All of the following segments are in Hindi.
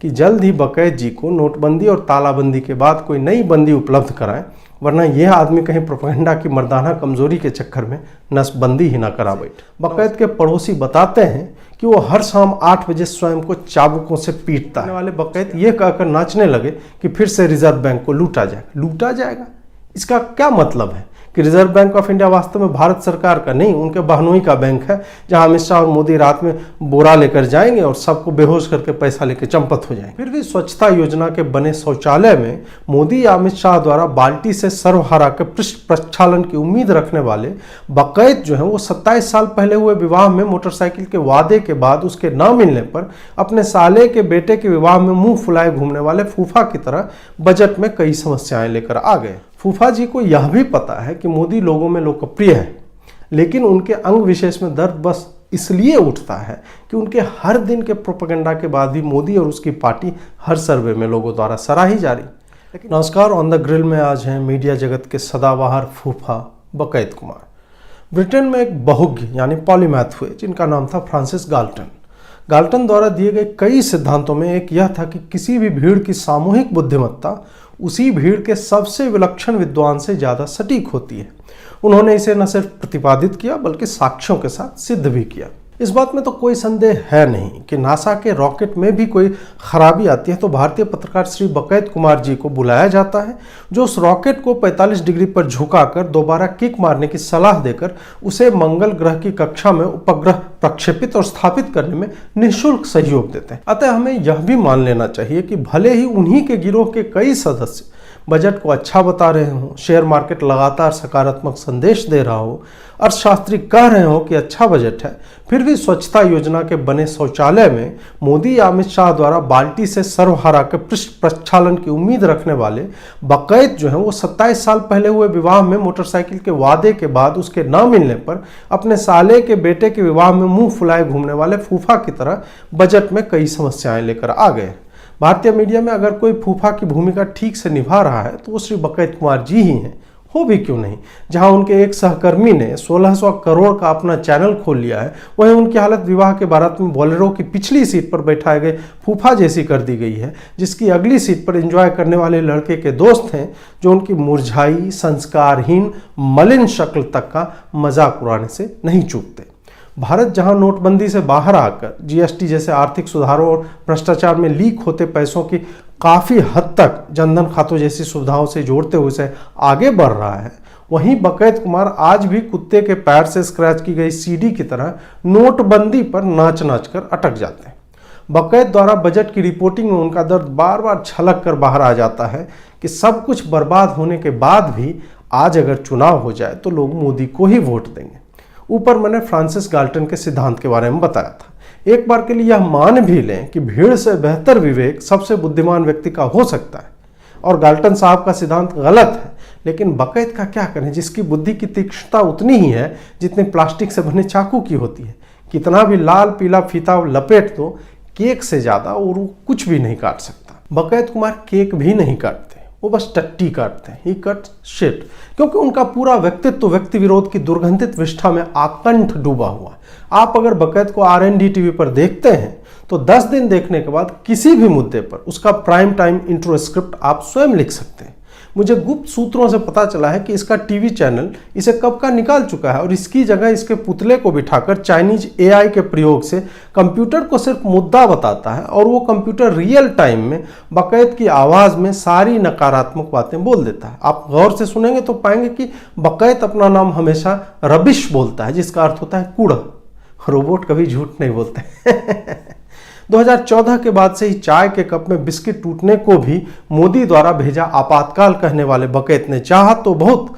कि जल्द ही बकैत जी को नोटबंदी और तालाबंदी के बाद कोई नई बंदी उपलब्ध कराएं, वरना यह आदमी कहीं प्रोपेगेंडा की मर्दाना कमजोरी के चक्कर में नसबंदी ही ना करा बैठे। बकैत के पड़ोसी बताते हैं कि वो हर शाम 8 बजे स्वयं को चाबुकों से पीटता है। वाले बकैत ये कहकर नाचने लगे कि फिर से रिजर्व बैंक को लूटा जाएगा। इसका क्या मतलब है कि रिजर्व बैंक ऑफ इंडिया वास्तव में भारत सरकार का नहीं, उनके बहनोई का बैंक है, जहां अमित शाह और मोदी रात में बोरा लेकर जाएंगे और सबको बेहोश करके पैसा लेकर चंपत हो जाएंगे। फिर भी स्वच्छता योजना के बने शौचालय में मोदी या अमित शाह द्वारा बाल्टी से सर्वहारा के पृष्ठ प्रक्षालन की उम्मीद रखने वाले बकैत जो है वो 27 साल पहले हुए विवाह में मोटरसाइकिल के वादे के बाद उसके न मिलने पर अपने साले के बेटे के विवाह में मुंह फुलाए घूमने वाले फूफा की तरह बजट में कई समस्याएं लेकर आ गए। फूफा जी को यह भी पता है कि मोदी लोगों में लोकप्रिय है, लेकिन उनके अंग विशेष में दर्द बस इसलिए उठता है कि उनके हर दिन के प्रोपेगेंडा के बाद भी मोदी और उसकी पार्टी हर सर्वे में लोगों द्वारा सराही जा रही। नमस्कार, ऑन द ग्रिल में आज हैं मीडिया जगत के सदाबहार फूफा बकैत कुमार। ब्रिटेन में एक बहुज्ञ यानी पॉलीमैथ हुए जिनका नाम था फ्रांसिस गाल्टन द्वारा दिए गए कई सिद्धांतों में एक यह था कि किसी भी भीड़ की सामूहिक बुद्धिमत्ता उसी भीड़ के सबसे विलक्षण विद्वान से ज्यादा सटीक होती है। उन्होंने इसे न सिर्फ प्रतिपादित किया बल्कि साक्ष्यों के साथ सिद्ध भी किया। इस बात में तो कोई संदेह है नहीं कि नासा के रॉकेट में भी कोई खराबी आती है तो भारतीय पत्रकार श्री बकैत कुमार जी को बुलाया जाता है, जो उस रॉकेट को 45 डिग्री पर झुकाकर दोबारा किक मारने की सलाह देकर उसे मंगल ग्रह की कक्षा में उपग्रह प्रक्षेपित और स्थापित करने में निःशुल्क सहयोग देते हैं। अतः हमें यह भी मान लेना चाहिए कि भले ही उन्हीं के गिरोह के कई सदस्य बजट को अच्छा बता रहे हो, शेयर मार्केट लगातार सकारात्मक संदेश दे रहा हो, अर्थशास्त्री कह रहे हो कि अच्छा बजट है, फिर भी स्वच्छता योजना के बने शौचालय में मोदी या अमित शाह द्वारा बाल्टी से सर्वहारा के पृष्ठ प्रक्षालन की उम्मीद रखने वाले बकैत जो है वो 27 साल पहले हुए विवाह में मोटरसाइकिल के वादे के बाद उसके न मिलने पर अपने साले के बेटे के विवाह में मुंह फुलाए घूमने वाले फूफा की तरह बजट में कई समस्याएं लेकर आ गए। भारतीय मीडिया में अगर कोई फूफा की भूमिका ठीक से निभा रहा है तो वो श्री बकैत कुमार जी ही हैं, हो भी क्यों नहीं। जहां उनके एक सहकर्मी ने 1600 करोड़ का अपना चैनल खोल लिया है, वहीं उनकी हालत विवाह के बारात में बोलेरो की पिछली सीट पर बैठाए गए फूफा जैसी कर दी गई है, जिसकी अगली सीट पर एंजॉय करने वाले लड़के के दोस्त हैं जो उनकी मुरझाई, संस्कारहीन, मलिन शक्ल तक का मजाक उड़ाने से नहीं चूकते। भारत जहां नोटबंदी से बाहर आकर जीएसटी जैसे आर्थिक सुधारों और भ्रष्टाचार में लीक होते पैसों की काफी हद तक जनधन खातों जैसी सुविधाओं से जोड़ते हुए से आगे बढ़ रहा है, वहीं बकैत कुमार आज भी कुत्ते के पैर से स्क्रैच की गई सीडी की तरह नोटबंदी पर नाच कर अटक जाते हैं। बकैत द्वारा बजट की रिपोर्टिंग में उनका दर्द बार बार छलक कर बाहर आ जाता है कि सब कुछ बर्बाद होने के बाद भी आज अगर चुनाव हो जाए तो लोग मोदी को ही वोट देंगे। ऊपर मैंने फ्रांसिस गाल्टन के सिद्धांत के बारे में बताया था। एक बार के लिए यह मान भी लें कि भीड़ से बेहतर विवेक सबसे बुद्धिमान व्यक्ति का हो सकता है और गाल्टन साहब का सिद्धांत गलत है, लेकिन बकैत का क्या करें जिसकी बुद्धि की तीक्ष्णता उतनी ही है जितनी प्लास्टिक से बने चाकू की होती है। कितना भी लाल पीला फीता लपेट दो, केक से ज्यादा और वो कुछ भी नहीं काट सकता। बकैत कुमार केक भी नहीं काटते, वो बस टट्टी काटते हैं, ही कट शिट, क्योंकि उनका पूरा व्यक्तित्व व्यक्ति विरोध की दुर्गंधित विष्ठा में आकंठ डूबा हुआ है। आप अगर बकैत को RND टीवी पर देखते हैं तो 10 दिन देखने के बाद किसी भी मुद्दे पर उसका प्राइम टाइम इंट्रो स्क्रिप्ट आप स्वयं लिख सकते हैं। मुझे गुप्त सूत्रों से पता चला है कि इसका टीवी चैनल इसे कब का निकाल चुका है और इसकी जगह इसके पुतले को बिठाकर चाइनीज AI के प्रयोग से कंप्यूटर को सिर्फ मुद्दा बताता है और वो कंप्यूटर रियल टाइम में बकैत की आवाज में सारी नकारात्मक बातें बोल देता है। आप गौर से सुनेंगे तो पाएंगे कि बकैत अपना नाम हमेशा रबिश बोलता है, जिसका अर्थ होता है कूड़ा। रोबोट कभी झूठ नहीं बोलते। 2014 के बाद से ही चाय के कप में बिस्किट टूटने को भी मोदी द्वारा भेजा आपातकाल कहने वाले बकैत ने चाहा तो बहुत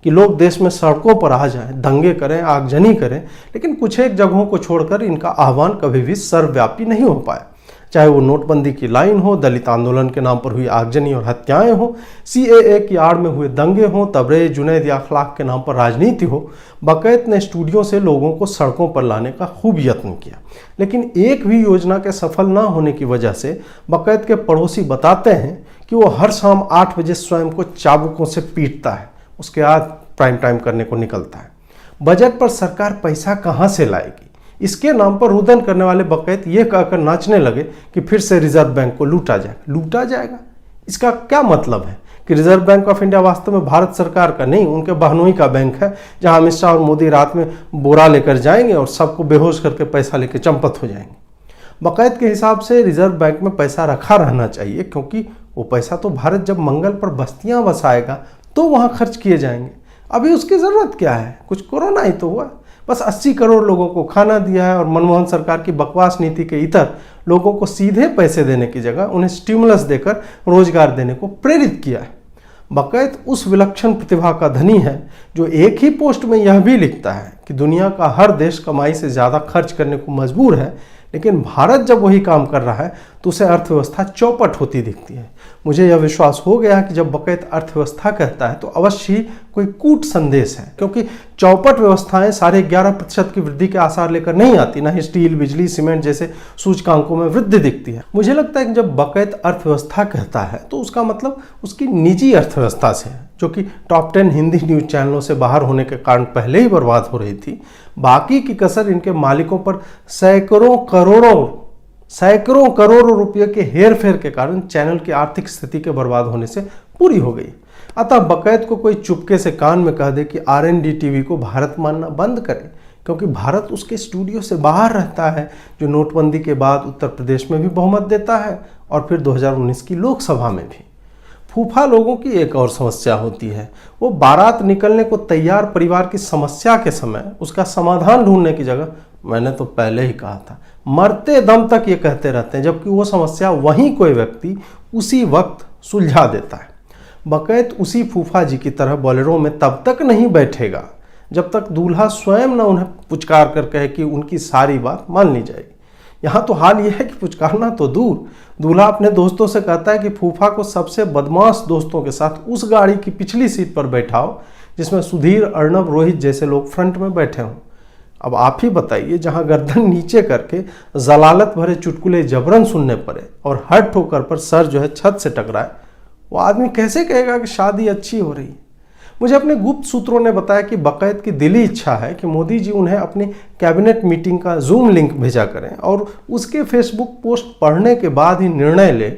कि लोग देश में सड़कों पर आ जाएं, दंगे करें, आगजनी करें, लेकिन कुछ एक जगहों को छोड़कर इनका आह्वान कभी भी सर्वव्यापी नहीं हो पाया। चाहे वो नोटबंदी की लाइन हो, दलित आंदोलन के नाम पर हुई आगजनी और हत्याएं हो, CAA की आड़ में हुए दंगे हो, तबरेज, जुनैद या अखलाक के नाम पर राजनीति हो, बकैत ने स्टूडियो से लोगों को सड़कों पर लाने का खूब यत्न किया। लेकिन एक भी योजना के सफल न होने की वजह से बकैत के पड़ोसी बताते हैं कि वो हर शाम 8 बजे स्वयं को चाबुकों से पीटता है, उसके बाद प्राइम टाइम करने को निकलता है। बजट पर सरकार पैसा कहाँ से लाएगी? इसके नाम पर रुदन करने वाले बकैत ये कहकर नाचने लगे कि फिर से रिजर्व बैंक को लूटा जाएगा। इसका क्या मतलब है कि रिजर्व बैंक ऑफ इंडिया वास्तव में भारत सरकार का नहीं, उनके बहनोई का बैंक है, जहां अमित शाह और मोदी रात में बोरा लेकर जाएंगे और सबको बेहोश करके पैसा लेकर चंपत हो जाएंगे। बकैत के हिसाब से रिजर्व बैंक में पैसा रखा रहना चाहिए, क्योंकि वो पैसा तो भारत जब मंगल पर बस्तियां बसाएगा तो वहां खर्च किए जाएंगे। अभी उसकी जरूरत क्या है, कुछ कोरोना ही तो हुआ, बस 80 करोड़ लोगों को खाना दिया है और मनमोहन सरकार की बकवास नीति के इतर लोगों को सीधे पैसे देने की जगह उन्हें स्टिमुलस देकर रोजगार देने को प्रेरित किया है। बकैत उस विलक्षण प्रतिभा का धनी है जो एक ही पोस्ट में यह भी लिखता है कि दुनिया का हर देश कमाई से ज़्यादा खर्च करने को मजबूर है, लेकिन भारत जब वही काम कर रहा है तो उसे अर्थव्यवस्था चौपट होती दिखती है। मुझे यह विश्वास हो गया कि जब बकैत अर्थव्यवस्था कहता है तो अवश्य ही कोई कूट संदेश है, क्योंकि चौपट व्यवस्थाएं 11.5% की वृद्धि के आसार लेकर नहीं आती, ना ही स्टील, बिजली, सीमेंट जैसे सूचकांकों में वृद्धि दिखती है। मुझे लगता है कि जब बकैत अर्थव्यवस्था कहता है तो उसका मतलब उसकी निजी अर्थव्यवस्था से है, जो कि टॉप 10 हिंदी न्यूज चैनलों से बाहर होने के कारण पहले ही बर्बाद हो रही थी। बाकी की कसर इनके मालिकों पर सैकड़ों करोड़ों रुपये के हेर फेर के कारण चैनल की आर्थिक स्थिति के बर्बाद होने से पूरी हो गई। अतः बकैत को कोई चुपके से कान में कह दे कि RND टीवी को भारत मानना बंद करे, क्योंकि भारत उसके स्टूडियो से बाहर रहता है, जो नोटबंदी के बाद उत्तर प्रदेश में भी बहुमत देता है और फिर 2019 की लोकसभा में भी। फूफा लोगों की एक और समस्या होती है, वो बारात निकलने को तैयार परिवार की समस्या के समय उसका समाधान ढूंढने की जगह, मैंने तो पहले ही कहा था, मरते दम तक ये कहते रहते हैं, जबकि वो समस्या वहीं कोई व्यक्ति उसी वक्त सुलझा देता है। बकैत उसी फूफा जी की तरह बोलेरो में तब तक नहीं बैठेगा जब तक दूल्हा स्वयं न उन्हें पुचकार कर कहे कि उनकी सारी बात मान ली जाएगी। यहाँ तो हाल यह है कि पुचकारना तो दूर, दूल्हा अपने दोस्तों से कहता है कि फूफा को सबसे बदमाश दोस्तों के साथ उस गाड़ी की पिछली सीट पर बैठाओ जिसमें सुधीर, अर्णब, रोहित जैसे लोग फ्रंट में बैठे हों। अब आप ही बताइए, जहाँ गर्दन नीचे करके जलालत भरे चुटकुले जबरन सुनने पड़े और हर ठोकर पर सर जो है छत से टकराए, वो आदमी कैसे कहेगा कि शादी अच्छी हो रही है। मुझे अपने गुप्त सूत्रों ने बताया कि बकैत की दिली इच्छा है कि मोदी जी उन्हें अपनी कैबिनेट मीटिंग का जूम लिंक भेजा करें और उसके फेसबुक पोस्ट पढ़ने के बाद ही निर्णय ले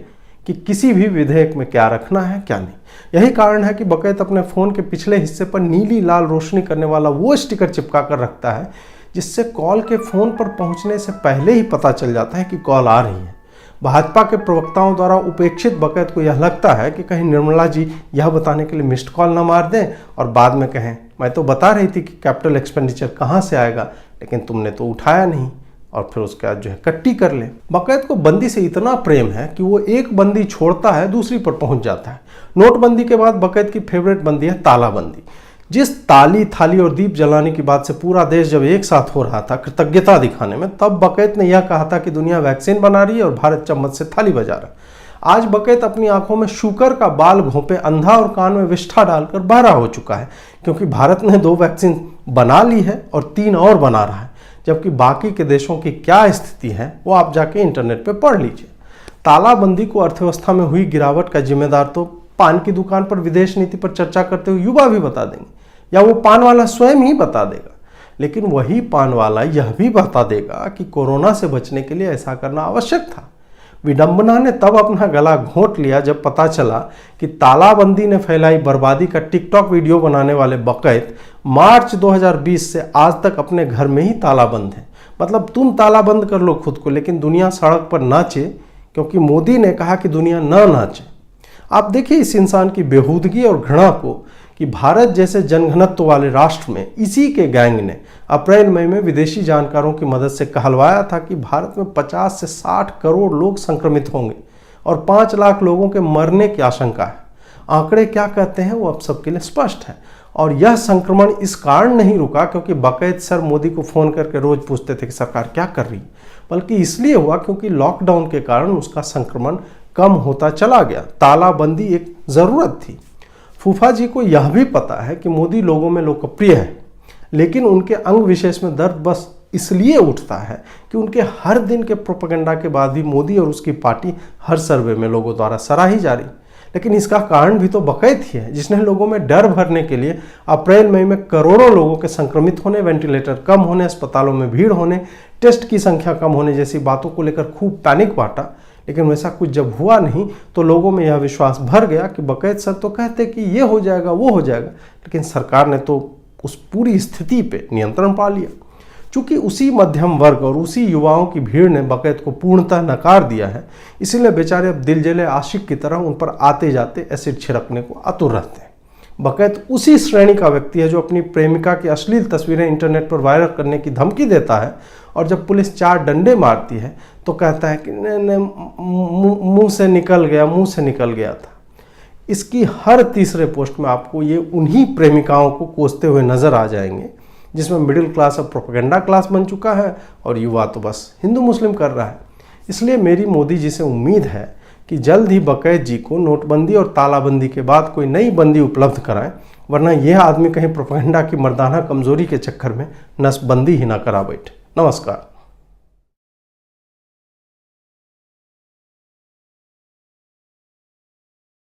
कि किसी भी विधेयक में क्या रखना है क्या नहीं। यही कारण है कि बकैत अपने फ़ोन के पिछले हिस्से पर नीली लाल रोशनी करने वाला वो स्टिकर चिपका कर रखता है जिससे कॉल के फ़ोन पर पहुंचने से पहले ही पता चल जाता है कि कॉल आ रही है। भाजपा के प्रवक्ताओं द्वारा उपेक्षित बकैत को यह लगता है कि कहीं निर्मला जी यह बताने के लिए मिस्ड कॉल न मार दें और बाद में कहें, मैं तो बता रही थी कि कैपिटल एक्सपेंडिचर कहाँ से आएगा, लेकिन तुमने तो उठाया नहीं, और फिर उसके बाद जो है कट्टी कर ले। बकैत को बंदी से इतना प्रेम है कि वो एक बंदी छोड़ता है दूसरी पर पहुंच जाता है। नोटबंदी के बाद बकैत की फेवरेट बंदी है तालाबंदी। जिस ताली, थाली और दीप जलाने की बात से पूरा देश जब एक साथ हो रहा था कृतज्ञता दिखाने में, तब बकैत ने यह कहा था कि दुनिया वैक्सीन बना रही है और भारत चम्मच से थाली बजा रहा। आज बकैत अपनी आंखों में शुकर का बाल घोंपे अंधा और कान में विष्ठा डालकर बहरा हो चुका है, क्योंकि भारत ने 2 वैक्सीन बना ली है और 3 और बना रहा है, जबकि बाकी के देशों की क्या स्थिति है वो आप जाके इंटरनेट पे पढ़ लीजिए। तालाबंदी को अर्थव्यवस्था में हुई गिरावट का जिम्मेदार तो पान की दुकान पर विदेश नीति पर चर्चा करते हुए युवा भी बता देंगे, या वो पान वाला स्वयं ही बता देगा। लेकिन वही पान वाला यह भी बता देगा कि कोरोना से बचने के लिए ऐसा करना आवश्यक था। विडंबना ने तब अपना गला घोंट लिया जब पता चला कि तालाबंदी ने फैलाई बर्बादी का टिकटॉक वीडियो बनाने वाले बकैत मार्च 2020 से आज तक अपने घर में ही तालाबंद है। मतलब तुम तालाबंद कर लो खुद को, लेकिन दुनिया सड़क पर नाचे, क्योंकि मोदी ने कहा कि दुनिया न नाचे। आप देखिए इस इंसान की बेहूदगी और घृणा को कि भारत जैसे जनघनत्व वाले राष्ट्र में इसी के गैंग ने अप्रैल मई में विदेशी जानकारों की मदद से कहलवाया था कि भारत में 50 से 60 करोड़ लोग संक्रमित होंगे और 5 लाख लोगों के मरने की आशंका है। आंकड़े क्या कहते हैं वो अब सबके लिए स्पष्ट है। और यह संक्रमण इस कारण नहीं रुका क्योंकि बकैत सर मोदी को फ़ोन करके रोज पूछते थे कि सरकार क्या कर रही है, बल्कि इसलिए हुआ क्योंकि लॉकडाउन के कारण उसका संक्रमण कम होता चला गया। तालाबंदी एक ज़रूरत थी। फूफा जी को यह भी पता है कि मोदी लोगों में लोकप्रिय है, लेकिन उनके अंग विशेष में दर्द बस इसलिए उठता है कि उनके हर दिन के प्रोपेगेंडा के बाद भी मोदी और उसकी पार्टी हर सर्वे में लोगों द्वारा सराही जा रही। लेकिन इसका कारण भी तो बकैत ही है, जिसने लोगों में डर भरने के लिए अप्रैल मई में करोड़ों लोगों के संक्रमित होने, वेंटिलेटर कम होने, अस्पतालों में भीड़ होने, टेस्ट की संख्या कम होने जैसी बातों को लेकर खूब पैनिक बांटा। लेकिन वैसा कुछ जब हुआ नहीं तो लोगों में यह विश्वास भर गया कि बकैत सर तो कहते कि ये हो जाएगा वो हो जाएगा, लेकिन सरकार ने तो उस पूरी स्थिति पे नियंत्रण पा लिया। चूंकि उसी मध्यम वर्ग और उसी युवाओं की भीड़ ने बकैत को पूर्णतः नकार दिया है, इसीलिए बेचारे अब दिल जले आशिक की तरह उन पर आते जाते एसिड छिड़कने को आतुर रहते हैं। बकैत उसी श्रेणी का व्यक्ति है जो अपनी प्रेमिका की अश्लील तस्वीरें इंटरनेट पर वायरल करने की धमकी देता है और जब पुलिस 4 डंडे मारती है तो कहता है कि मुंह से निकल गया था। इसकी हर तीसरे पोस्ट में आपको ये उन्हीं प्रेमिकाओं को कोसते हुए नजर आ जाएंगे जिसमें मिडिल क्लास अब प्रोपेगेंडा क्लास बन चुका है और युवा तो बस हिंदू मुस्लिम कर रहा है। इसलिए मेरी मोदी जी से उम्मीद है कि जल्द ही बकैत जी को नोटबंदी और तालाबंदी के बाद कोई नई बंदी उपलब्ध कराएं, वरना यह आदमी कहीं प्रोपेगेंडा की मर्दाना कमजोरी के चक्कर में नसबंदी ही ना करा बैठे। नमस्कार।